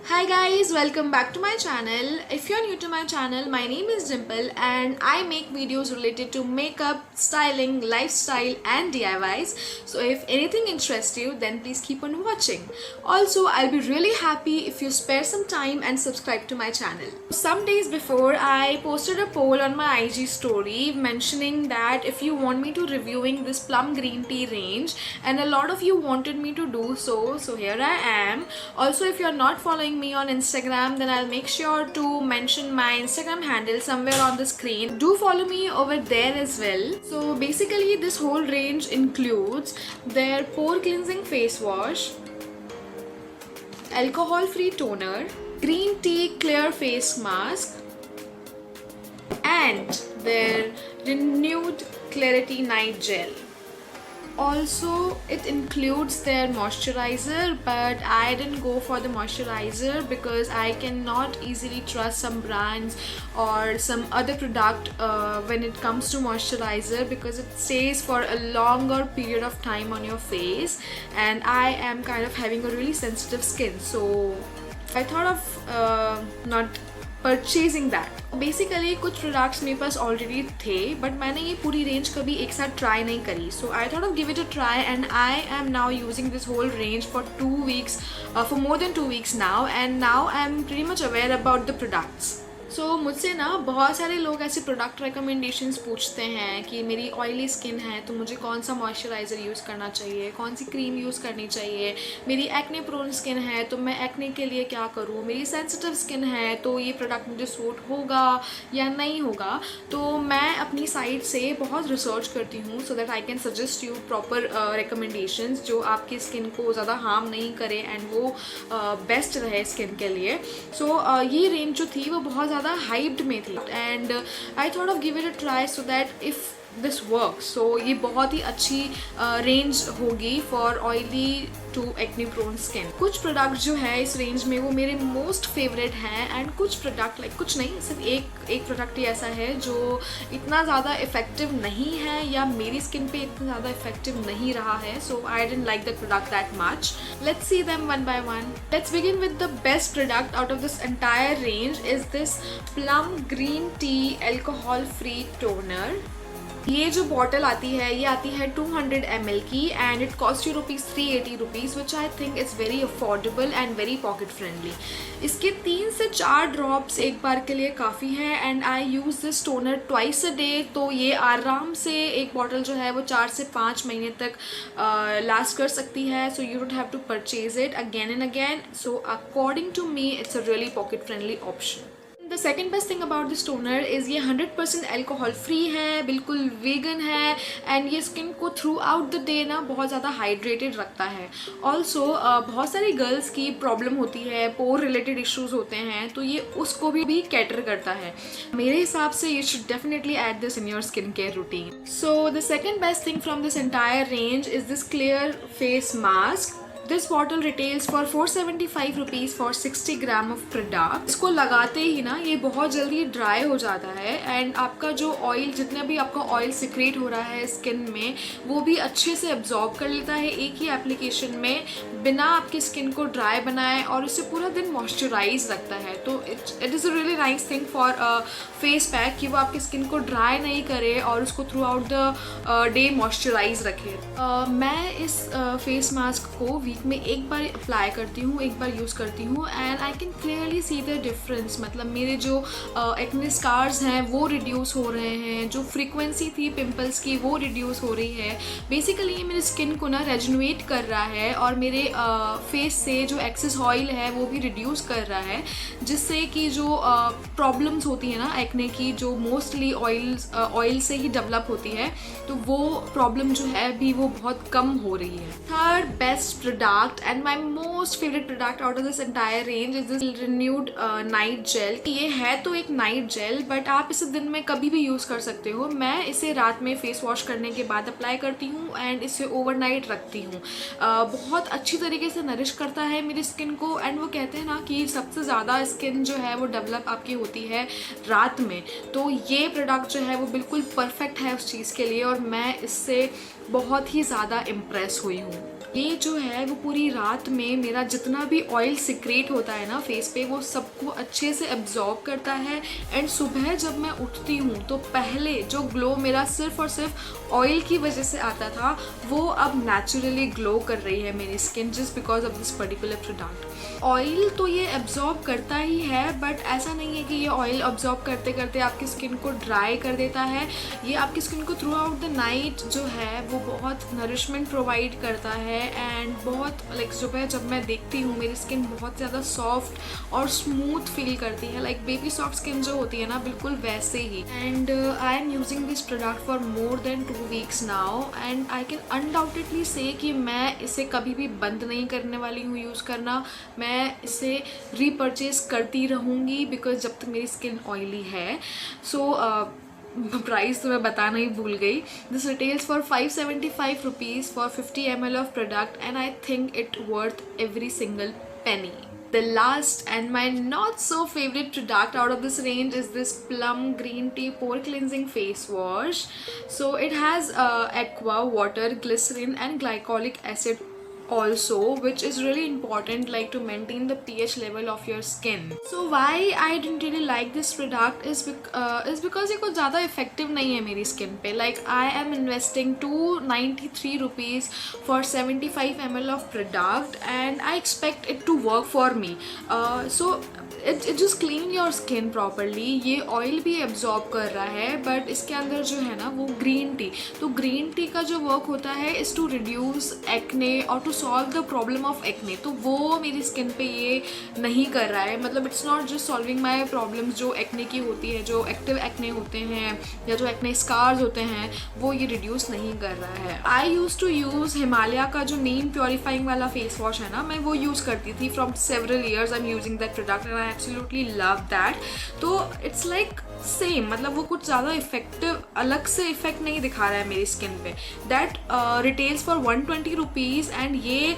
Hi guys, welcome back to my channel. If you're new to my channel, my name is Dimple and I make videos related to makeup, styling, lifestyle and DIYs. So if anything interests you, then please keep on watching. Also, I'll be really happy if you spare some time and subscribe to my channel. Some days before, I posted a poll on my IG story mentioning that if you want me to reviewing this plum green tea range, and a lot of you wanted me to do so, so here I am. Also, if you're not following me on Instagram, then I'll make sure to mention my Instagram handle somewhere on the screen. Do follow me over there as well. So basically this whole range includes their pore cleansing face wash, alcohol free toner, green tea clear face mask and their renewed clarity night gel. Also, it includes their moisturizer, but I didn't go for the moisturizer because I cannot easily trust some brands or some other product when it comes to moisturizer, because it stays for a longer period of time on your face and I am kind of having a really sensitive skin, so I thought of not purchasing that. Basically कुछ products मेरे पास already थे, but मैंने ये पूरी range कभी एक साथ try नहीं करी. So I thought of give it a try and I am now using this whole range for 2 weeks, for more than 2 weeks now, and now I am pretty much aware about the products. सो मुझसे ना बहुत सारे लोग ऐसे product recommendations पूछते हैं कि मेरी ऑयली स्किन है तो मुझे कौन सा मॉइस्चराइज़र यूज़ करना चाहिए, कौन सी क्रीम यूज़ करनी चाहिए, मेरी एक्ने प्रोन स्किन है तो मैं एक्ने के लिए क्या करूँ, मेरी सेंसिटिव स्किन है तो ये प्रोडक्ट मुझे सूट होगा या नहीं होगा. तो मैं अपनी साइड से बहुत रिसर्च करती हूँ so that I can suggest you proper recommendations जो आपकी स्किन को ज़्यादा हार्म नहीं करे एंड वो बेस्ट रहे स्किन के लिए. सो ये रेंज जो थी वो बहुत ज़्यादा हाइप्ड में थी and I thought of give it a try so that if this work. So ये बहुत ही अच्छी रेंज होगी for oily to acne prone skin. कुछ प्रोडक्ट जो है इस रेंज में वो मेरे मोस्ट फेवरेट हैं एंड कुछ प्रोडक्ट लाइक कुछ नहीं, सिर्फ एक प्रोडक्ट ही ऐसा है जो इतना ज़्यादा इफेक्टिव नहीं है या मेरी स्किन पे इतना ज़्यादा इफेक्टिव नहीं रहा है. So I didn't like that product that much. Let's see them one by one. Let's begin with the best product out of this entire range is this Plum green tea alcohol free toner. ये जो bottle आती है ये आती है 200 ml की and it cost you ₹380 which I think is very affordable and very pocket friendly. इसके 3 से 4 ड्रॉप्स एक बार के लिए काफ़ी है and I use this toner twice a day. तो ये आराम से एक बॉटल जो है वो 4 से 5 महीने तक लास्ट कर सकती है. So you don't have to purchase it again and again. So according to me it's a really pocket friendly option. The second best thing about this toner is ये 100% अल्कोहल फ्री है, बिल्कुल vegan है and ये skin को through out the day ना बहुत ज़्यादा hydrated रखता है. ऑल्सो बहुत सारी गर्ल्स की प्रॉब्लम होती है, पोर रिलेटेड इश्यूज होते हैं, तो ये उसको भी कैटर करता है. मेरे हिसाब से you should definitely add this in your skin care routine. So the second best thing from this entire range is this clear face mask. This bottle retails for ₹475 for 60 gram of product. इसको लगाते ही ना ये बहुत जल्दी dry हो जाता है and आपका जो ऑयल, जितना भी आपका ऑयल सिक्रेट हो रहा है स्किन में, वो भी अच्छे से एब्जॉर्ब कर लेता है एक ही एप्लीकेशन में, बिना आपकी स्किन को ड्राई बनाए, और इसे पूरा दिन मॉइस्चराइज रखता है. तो it is a really nice thing for face pack कि वो आपकी स्किन को ड्राई नहीं करे और उसको throughout the day moisturise रखे. मैं इस फेस मास्क को वीक में एक बार अप्लाई करती हूँ, एक बार यूज़ करती हूँ and I can clearly see the difference. मतलब मेरे जो एक्ने स्कार्स हैं वो रिड्यूस हो रहे हैं, जो फ्रीक्वेंसी थी पिंपल्स की वो रिड्यूस हो रही है. बेसिकली ये मेरी स्किन को ना रेजुनेट कर रहा है और मेरे फेस से जो एक्सेस ऑयल है वो भी रिड्यूस कर रहा है, जिससे कि जो प्रॉब्लम्स होती है ना एक्ने की, जो मोस्टली ऑयल से ही डेवलप होती है, तो वो प्रॉब्लम जो है भी वो बहुत कम हो रही है. Third best product and my most favourite product out of this entire range is this renewed night gel. ये है तो एक नाइट जेल, बट आप इसे दिन में कभी भी यूज़ कर सकते हो. मैं इसे रात में फेस वॉश करने के बाद अप्लाई करती हूँ एंड इसे ओवरनाइट रखती हूँ. बहुत अच्छी तरीके से नरिश करता है मेरी स्किन को एंड वो कहते हैं ना कि सबसे ज़्यादा स्किन जो है वो डेवलप आपकी होती है रात में, तो ये प्रोडक्ट जो है वो बिल्कुल परफेक्ट है उस चीज़ के लिए और मैं इससे बहुत ही ज़्यादा इम्प्रेस हुई हूँ। ये जो है वो पूरी रात में मेरा जितना भी ऑयल सिक्रेट होता है ना फेस पे, वो सबको अच्छे से एब्जॉर्ब करता है। एंड सुबह जब मैं उठती हूँ तो पहले जो ग्लो मेरा सिर्फ और सिर्फ ऑयल की वजह से आता था, वो अब नेचुरली ग्लो कर रही है मेरी skin, just because of this particular product. Oil तो ये एब्जॉर्ब करता ही है, बट ऐसा नहीं है कि ये ऑयल एब्जॉर्ब करते करते आपकी स्किन को ड्राई कर देता है। ये आपकी स्किन को थ्रू आउट द नाइट जो है वो बहुत नरिशमेंट प्रोवाइड करता है। एंड बहुत लाइक सुबह जब मैं देखती हूँ मेरी स्किन बहुत ज़्यादा सॉफ्ट और स्मूथ फील करती है, लाइक बेबी सॉफ्ट स्किन जो होती है ना, बिल्कुल वैसे ही। And I am using this product for more than 2 weeks now, and I can undoubtedly say कि मैं इसे कभी भी बंद नहीं करने वाली हूँ यूज़ करना। मैं इसे रीपरचेज करती रहूँगी बिकॉज जब तक मेरी स्किन ऑयली है। सो प्राइस तो मैं बताना ही भूल गई। This retails for 575 rupees for 50 ml of product, and I think it worth every single penny. The last and my not so favorite product out of this range is this Plum Green Tea Pore Cleansing Face Wash. So it has aqua, water, glycerin and glycolic acid also, which is really important like to maintain the pH level of your skin. So why I didn't really like this product is because ये कुछ ज़्यादा effective नहीं है मेरी skin पे. Like I am investing 293 rupees for 75 ml of product and I expect it to work for me. So it just clean your skin properly. ये oil भी absorb कर रहा है, बट इसके अंदर जो है ना वो ग्रीन टी, तो ग्रीन टी का जो वर्क होता है इज़ टू रिड्यूस एक्ने और to solve the problem of acne. तो वो मेरी स्किन पे ये नहीं कर रहा है. मतलब it's not just solving my problems जो एक्ने की होती है, जो एक्टिव एक्ने होते हैं या जो एक्ने स्कार्स होते हैं, वो ये रिड्यूस नहीं कर रहा है. आई यूज़ टू यूज़ हिमालय का जो नीम प्योरीफाइंग वाला फेस वॉश है ना, मैं वो यूज़ करती थी from several years. I am using that product and I absolutely love that. तो इट्स लाइक सेम, मतलब वो कुछ ज़्यादा इफेक्टिव अलग से इफेक्ट नहीं दिखा रहा है मेरी स्किन पे. That retails for 120 rupees and ये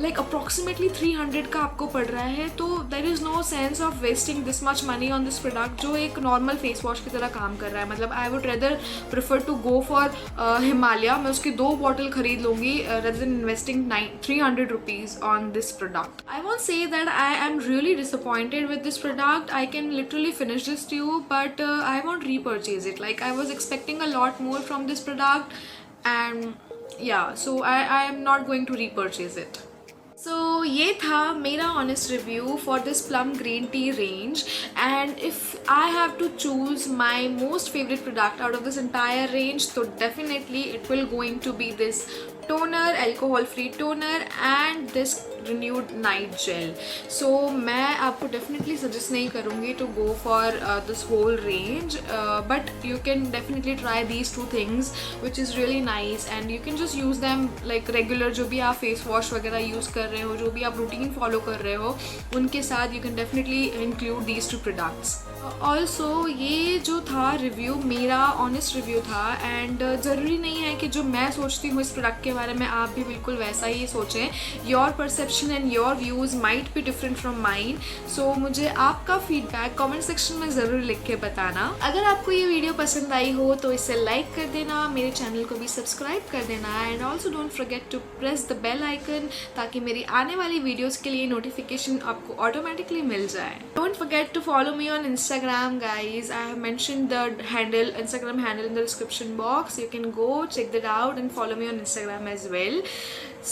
लाइक अप्रॉक्सीमेटली 300 का आपको पड़ रहा है. तो there is no sense of wasting this much money on this product जो एक नॉर्मल फेस वॉश की तरह काम कर रहा है. मतलब I would rather prefer to go for Himalaya. मैं उसकी 2 बॉटल खरीद लूँगी rather than investing 300 rupees on this product. I want say that I am really disappointed with this product. I can literally finish this tube but I won't repurchase it. Like I was expecting a lot more from this product and yeah, so I am not going to repurchase it. So ये था मेरा honest review for this Plum Green Tea range, and if I have to choose my most favorite product out of this entire range, so definitely it will going to be this toner, alcohol free toner and this renewed night gel. So मैं आपको definitely suggest नहीं करूँगी to go for this whole range, but you can definitely try these 2 things which is really nice and you can just use them like regular. जो भी आप face wash वगैरह use कर रहे हो, जो भी आप routine follow कर रहे हो, उनके साथ you can definitely include these 2 products. Also ये जो था रिव्यू मेरा ऑनेस्ट रिव्यू था एंड ज़रूरी नहीं है कि जो मैं सोचती हूँ इस प्रोडक्ट के बारे में आप भी बिल्कुल वैसा ही सोचें. Your perception and your views might be different from mine. So मुझे आपका फीडबैक कमेंट सेक्शन में ज़रूर लिख के बताना. अगर आपको ये वीडियो पसंद आई हो तो इसे लाइक कर देना, मेरे चैनल को भी सब्सक्राइब कर देना and also don't forget to press the bell icon ताकि मेरी आने वाली वीडियोज़ के लिए नोटिफिकेशन आपको ऑटोमेटिकली मिल जाए. Don't forget to follow me on Instagram, guys. I have mentioned the Instagram handle in the description box. You can go check that out and follow me on Instagram as well.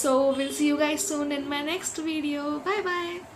So we'll see you guys soon in my next video. Bye bye.